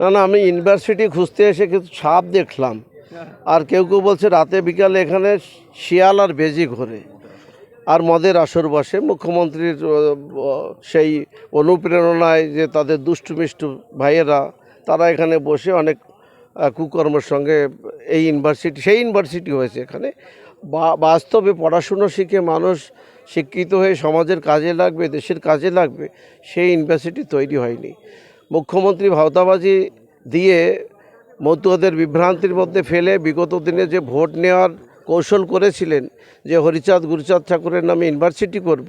না না, আমি ইউনিভার্সিটি খুঁজতে এসে কিছু সাপ দেখলাম, আর কেউ কেউ বলছে রাতে বিকালে এখানে শিয়াল আর বেজি ঘোরে আর মদের আসর বসে। মুখ্যমন্ত্রীর সেই অনুপ্রেরণায় যে তাদের দুষ্টু মিষ্টু ভাইয়েরা তারা এখানে বসে অনেক কুকর্মের সঙ্গে এই সেই ইউনিভার্সিটি হয়েছে এখানে। বাস্তবে পড়াশুনো শিখে মানুষ শিক্ষিত হয়ে সমাজের কাজে লাগবে, দেশের কাজে লাগবে, সেই ইউনিভার্সিটি তৈরি হয়নি। মুখ্যমন্ত্রী ভাওতাবাজি দিয়ে মতুয়াদের বিভ্রান্তির মধ্যে ফেলে বিগত দিনে যে ভোট নেওয়ার কৌশল করেছিলেন যে হরিচাঁদ গুরুচাঁদ ঠাকুরের নামে ইউনিভার্সিটি করব,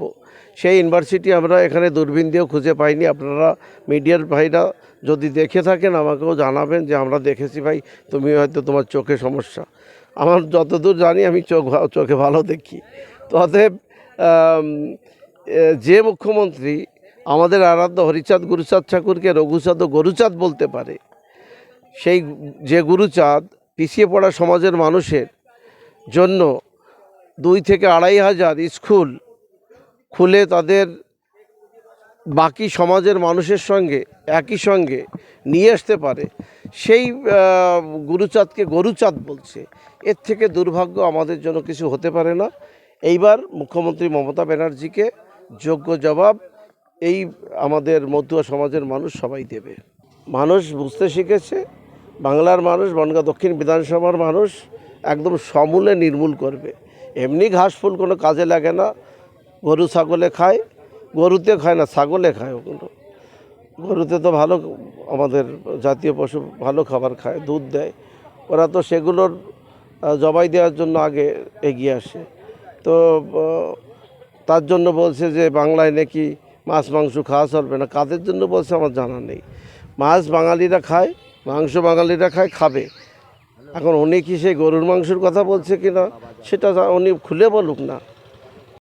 সেই ইউনিভার্সিটি আমরা এখানে দূরবীন দিয়েও খুঁজে পাইনি। আপনারা মিডিয়ার ভাইরা যদি দেখে থাকেন আমাকেও জানাবেন যে আমরা দেখেছি ভাই, তুমি হয়তো তোমার চোখে সমস্যা। আমার যতদূর জানি আমি চোখে ভালো দেখি। তো অতএব যে মুখ্যমন্ত্রী আমাদের আরাধ্য হরিচাঁদ গুরুচাঁদ ঠাকুরকে রঘুচাঁদ ও গরুচাঁদ বলতে পারে, সেই যে গুরুচাঁদ পিছিয়ে পড়া সমাজের মানুষের জন্য 2 থেকে 2,500 স্কুল খুলে তাদের বাকি সমাজের মানুষের সঙ্গে একই সঙ্গে নিয়ে আসতে পারে, সেই গুরুচাঁদকে গরুচাঁদ বলছে। এর থেকে দুর্ভাগ্য আমাদের জন্য কিছু হতে পারে না। এইবার মুখ্যমন্ত্রী মমতা ব্যানার্জিকে যোগ্য জবাব এই আমাদের মতুয়া সমাজের মানুষ সবাই দেবে। মানুষ বুঝতে শিখেছে, বাংলার মানুষ, বনগাঁ দক্ষিণ বিধানসভার মানুষ একদম সমূলে নির্মূল করবে। এমনি ঘাস ফুল কোনো কাজে লাগে না, গরু ছাগলে খায়, গরুতে খায় না ছাগলে খায়। ওগুলো গরুতে তো ভালো, আমাদের জাতীয় পশু ভালো খাবার খায়, দুধ দেয়, ওরা তো সেগুলোর জবাই দেওয়ার জন্য আগে এগিয়ে আসে। তো তার জন্য বলছে যে বাংলায় নাকি মাছ মাংস খাওয়া চলবে না। কাদের জন্য বলছে আমার জানা নেই। মাছ বাঙালিরা খায়, মাংস বাঙালিরা খায়, খাবে। এখন উনি কি সেই গরুর মাংসের কথা বলছে কিনা সেটা উনি খুলে বলুক না।